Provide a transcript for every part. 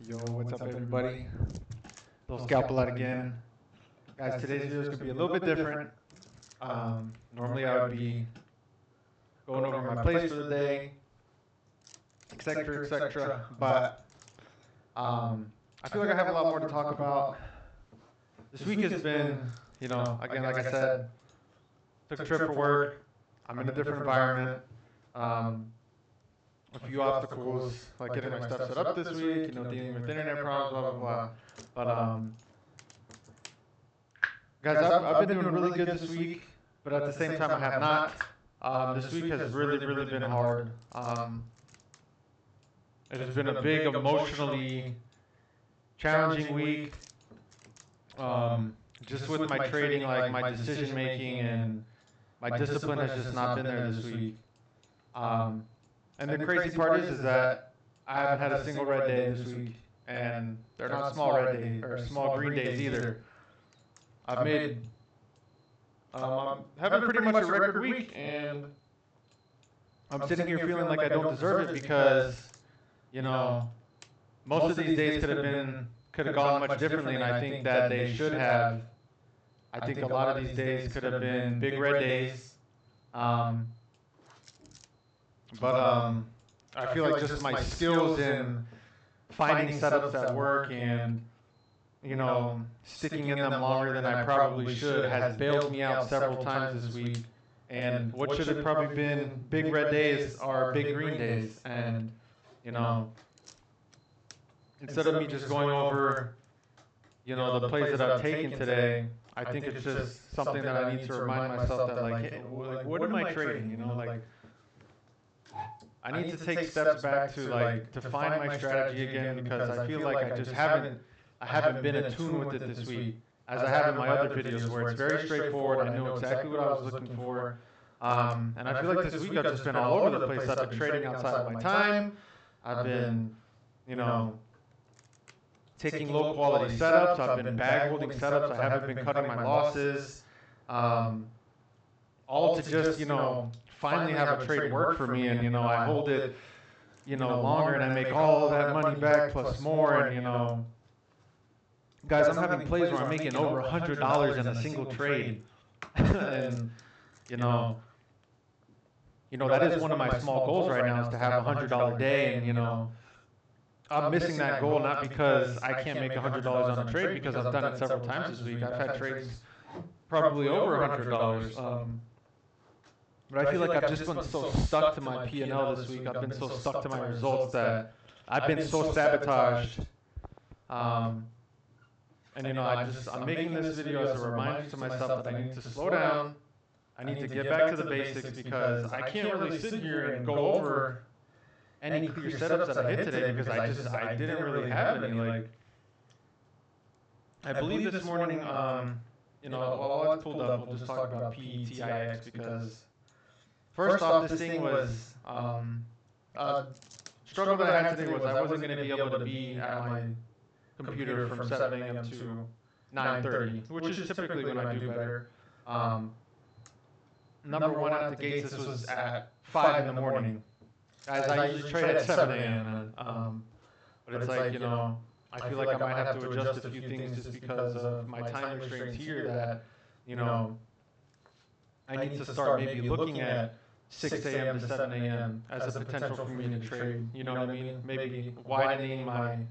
Yo, what's up everybody? Little scalpel out again. Guys, today's video is going to be a little bit different. Normally I would be going over my plays for the day, etc., etc. But I feel like I have a lot more to talk about. This week has been, again, like I said, took a trip for work. I'm in a different environment. A few obstacles, like getting my stuff set up this week, dealing with internet problems, blah, blah, blah. But, guys, I've been doing really good this week, but at the same time, I have not. This week has really, really been hard. It has been a big, emotionally challenging week. Just with my trading, like my decision making and my discipline has just not been there this week. And the crazy part is that I haven't had a single red day this week, and they're not small red days or small green days either. I'm having pretty much a record week, and I'm sitting here feeling like I don't deserve it because, most of these days could have gone much differently, and I think that they should have. I think a lot of these days could have been big red days. But I feel like just my skills in finding setups that work and, sticking in them longer than I probably should has bailed me out several times this week. And what should have probably been big red days are big green days. And, instead of me just going over, the plays that I've taken today, I think it's just something that I need to remind myself that, like, hey, what am I trading? I need to take steps back to find my strategy again, because I feel like I haven't been in tune with it this week, as I have in my other videos where it's very straightforward. I know exactly what I was looking for. And I feel like this week I've just been all over the place. I've been trading outside of my time. I've been, taking low quality setups. I've been bag holding setups. I haven't been cutting my losses. All to just, finally have a trade work for me, and I hold it longer, and I make all that money back plus more. And guys, I'm having plays where I'm making over $100 in a single trade. And that is one of my small goals right now, is to have a $100 day. And I'm missing that goal not because I can't make $100 on a trade, because I've done it several times this week. I've had trades probably over $100. But I feel like I've just been so stuck to my P&L this week. I've been so stuck to my results that I've been so sabotaged. And I'm making this video as a reminder to myself that I need to slow down. I need to get back to the basics, because I can't really sit here and go over any clear setups that I hit today, because I didn't really have any. I believe this morning, while it's pulled up, we'll just talk about PETIX, because first off, this thing was, struggle that I had today was I wasn't going to be able to be at my computer from 7 a.m. to 9:30, which is typically when I do better. Number one out the gates, this was at 5 in the morning. Guys, I usually trade at 7 a.m. But it's like, I feel like I might have to adjust a few things just because of my time restraints here, that, I need to start maybe looking at 6 a.m. to 7 a.m. as a potential for me to trade. You know what I mean? Maybe widening my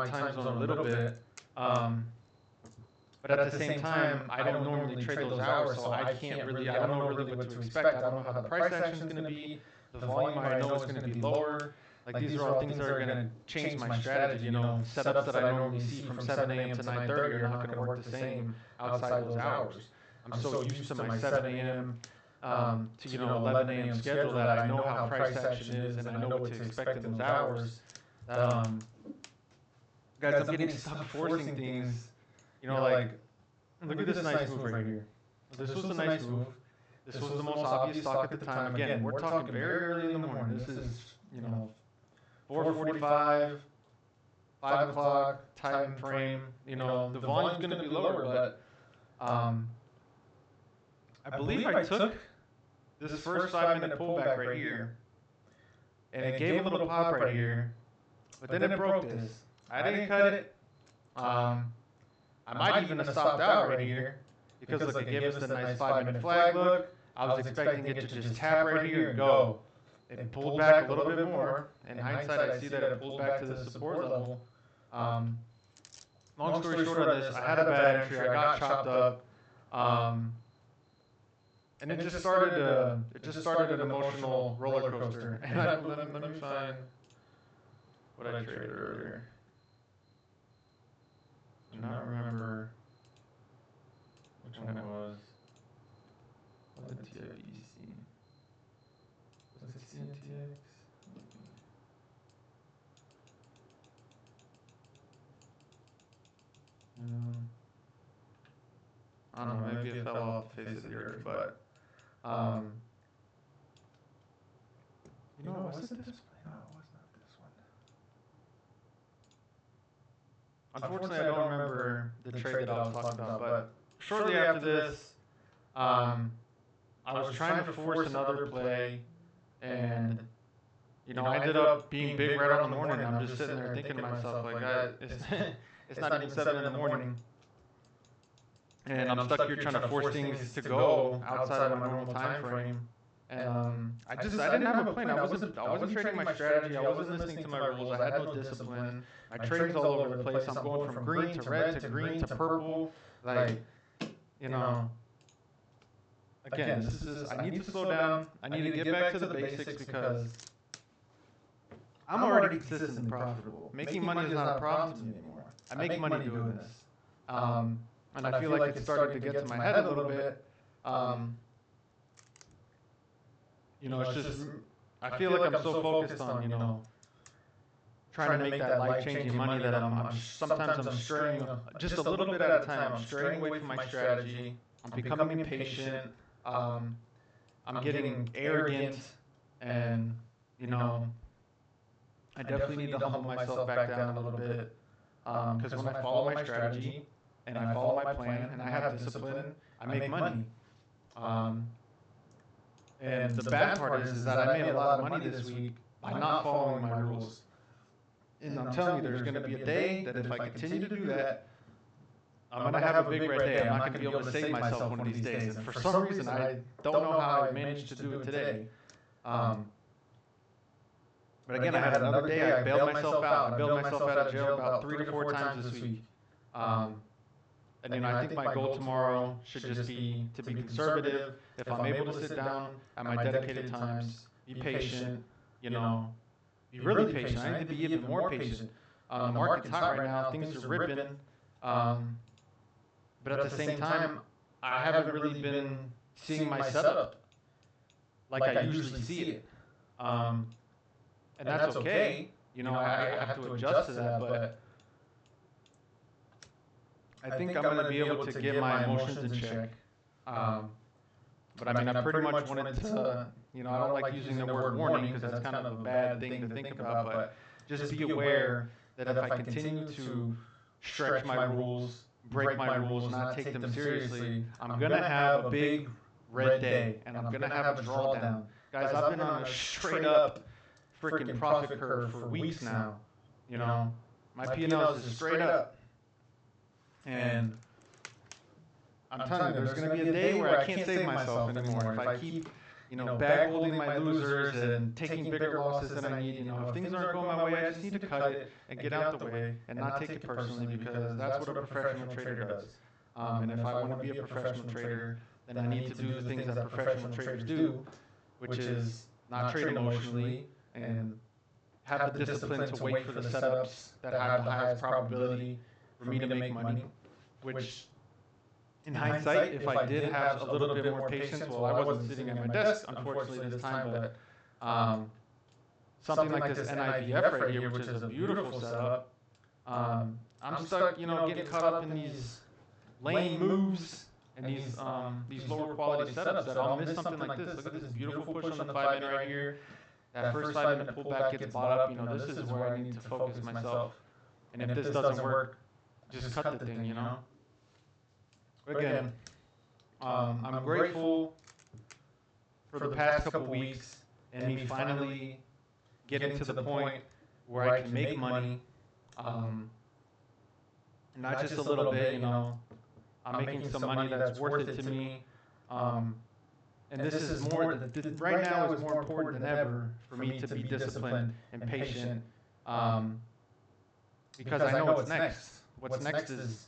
time zone a little bit. But at the same time, I don't normally trade those hours, so I don't know really what to expect. I don't know how the price action is going to be. The volume I know is going to be lower. Like, these are all things that are going to change my strategy. Setups that I normally see from 7 a.m. to 9:30 are not going to work the same outside those hours. I'm so used to my 7 a.m. To 11 a.m. schedule that I know how price action is, and I know what to expect in those hours. Guys, I'm getting stuck forcing things. Look at this nice move right here. This was a nice move. This was the most obvious stock at the time. Again, we're talking very early in the morning. This is, 4:45, 5 o'clock time frame. The volume's going to be lower, but I believe I took this first 5-minute pullback right here, and it gave a little pop right here, but then it broke this. I didn't cut it. I might even have stopped out right here because look, it gave us the nice 5-minute flag look. I was expecting it to just tap right here and go. It pulled back a little bit more. In hindsight, I see that it pulled back to the support level. Long story short on this, I had a bad entry. I got chopped up. And it just started an emotional roller coaster. And let me find what I traded earlier. I do not remember which one it was. Was it TIBC? Was it CNTX? I don't know, maybe it fell off the face of the earth, but you know, was it this one? No, it was not this one. Unfortunately, I don't remember the trade that I was talking about, but shortly after this, I was trying to force another play, and you know, I ended up being big right on the morning. I'm just sitting there thinking to myself, like, it's not even 7 in the morning, and I'm stuck here trying to force things to go outside of my normal time frame. And I didn't have a plan. I wasn't trading my strategy. I wasn't listening to my rules. I had no discipline. My trading's all over the place. I'm going from green to red to green to purple. Like, you know, again, this is I need to slow down. I need to get back to the basics because I'm already consistently profitable. Making money is not a problem to me anymore. I make money doing this. And I feel like it's starting to get to my head a little bit. You know, it's just, I feel like I'm so focused on, you know, trying to make that life-changing money that sometimes I'm straying just a little bit at a time. I'm straying away from my strategy. I'm becoming impatient. I'm getting arrogant, and, you know, I definitely need to humble myself back down a little bit. Because when I follow my strategy and I follow my plan and I have discipline, I make money. And the bad part is that I made a lot of money this week by not following my rules. And I'm telling you, there's going to be a day that if I continue to do that, I'm going to have a big red day. I'm not going to be able to save myself one of these days. And for some reason, I don't know how I managed to do it today. But again, I had another day. I bailed myself out. I bailed myself out of jail about 3 to 4 times this week. And you know, I think my goal tomorrow should just be to be conservative. If I'm able to sit down at my dedicated times, be patient, you know, be really patient. I need to be even more patient. The market's hot right now. Things are ripping. But at the same time, I haven't really been seeing my setup like I usually see it. And that's okay. You know, I have to adjust to that, but I think I'm going to be able to get my emotions in check. But I mean, I pretty much wanted to, you know, I don't like using the word warning because that's kind of a bad thing to think about, but just be aware that if I continue to stretch my rules, break my rules, not take them seriously, I'm going to have a big red day and I'm going to have a drawdown. Guys, I've been on a straight up freaking profit curve for weeks now. You know, my P&L is just straight up. And I'm telling you, there's going to be a day where I can't save myself anymore. If I keep, you know, bag holding my losers and taking bigger losses than I need, you know, if things aren't going my way, I just need to cut it and get out the way and not take it personally because that's what a professional trader does. And if I want to be a professional trader, then I need to do the things that professional traders do, which is not trade emotionally and have the discipline to wait for the setups that have the highest probability for me to make money, which in hindsight, if I did have a little bit more patience, well, I wasn't sitting at my desk, unfortunately, this time, but something like this NIVF right here, which is a beautiful setup, I'm stuck, you know, getting caught up in these lame moves and these lower quality setups that I'll miss something like this. Look at this beautiful push on the 5-minute right here. That first 5-minute pullback gets bought up. You know, this is where I need to focus myself. And if this doesn't work, just cut the thing, you know. But again, I'm grateful for the past couple weeks and me finally getting to the point where I can make money Um, Not just a little bit, you know. I'm making some money that's worth it to me. Um, and this is more, right now is more important than ever for me to be disciplined and patient, because I know what's next. What's next is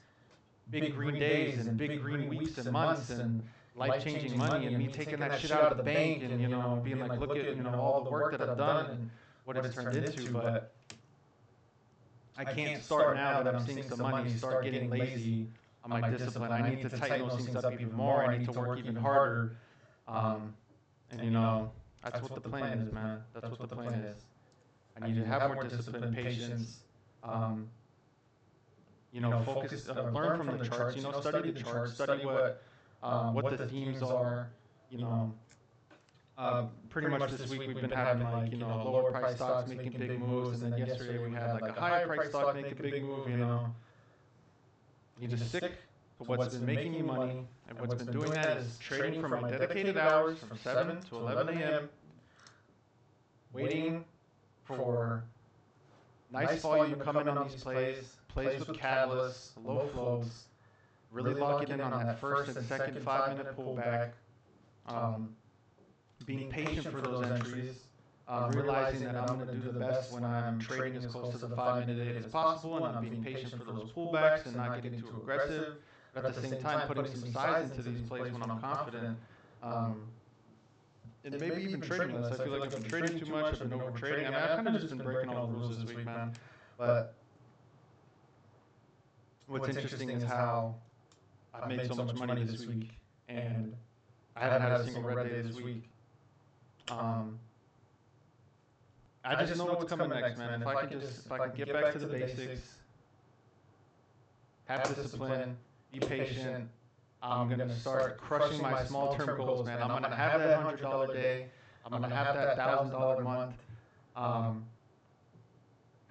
big green days and big green weeks and months and life-changing money, and me taking that shit out of the bank and, you know, being like, look at, you know, all the work that I've done and what it's turned into. But I can't start now that I'm seeing some money, start getting lazy on my discipline. I need to tighten those things up even more. I need to work even harder. And you know, that's what the plan is, man. That's what the plan is. I need to have more discipline, patience. You know, focus, learn from the charts. You know, study the charts, study what the themes are. You know, pretty much this week we've been having, like, you know, lower price stocks making big moves, and then yesterday we had like a higher price stock make a big move. You know, you just stick to what's been making you money, and what's been doing that is trading for my dedicated hours from 7 to 11 a.m. waiting for nice volume coming on these plays with catalysts, low flows, really locking in on that first and second 5-minute pullback, being patient for those entries, realizing that I'm going to do the best when I'm trading as close to the 5-minute as possible, and I'm being patient for those pullbacks and not getting too aggressive, but at the same time putting some size into these plays when I'm confident. And maybe even trading less. I feel like I've been trading too much. I've been over trading. I mean, I've kind of just been breaking all the rules this week, man. But what's interesting is how I've made so much money this week, and I haven't had a single red day this week. I just know what's coming next, man. If I can get back to the basics, have discipline, be patient, I'm gonna start crushing my small term goals, man. I'm gonna have that $100 day. I'm gonna have that $1,000 month.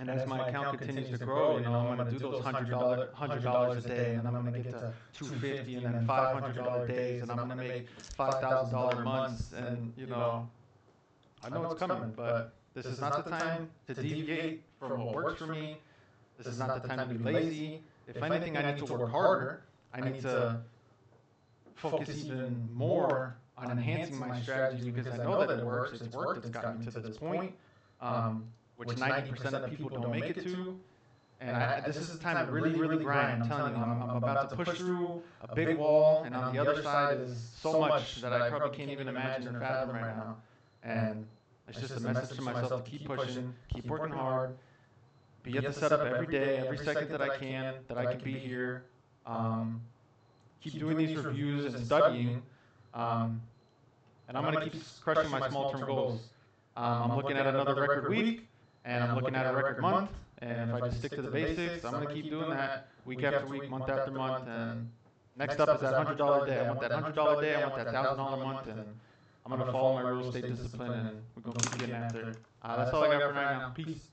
And as my account continues to grow, you know, I'm gonna do those $100 a day, and then I'm gonna get to 250, and then $500 days, and I'm gonna make $5,000 months, and you know, I know it's coming, but this is not the time to deviate from what works for me. This is not the time to be lazy. If anything, I need to work harder. I need to focus even more on enhancing my strategy, because I know that it works. It's worked. It's gotten me to this point, which 90% of people don't make it to. And this is the time to really, really grind. I'm telling you, I'm about to push through a big wall, and on the other side is so much that I probably can't even imagine or fathom right now. And it's just a message to myself to keep pushing, keep working hard, be at the setup every day, every second that I can be here. Keep doing these reviews and studying, and I'm going to keep crushing my small term goals. I'm looking at another record week, and I'm looking at a record month, and if I just stick to the basics, I'm going to keep doing that week after week, month after month. And next up is that $100 day. I want that $100 day. I want that $1,000 month, and I'm going to follow my real estate discipline, and we're going to keep getting after it. That's all I got for right now. Peace.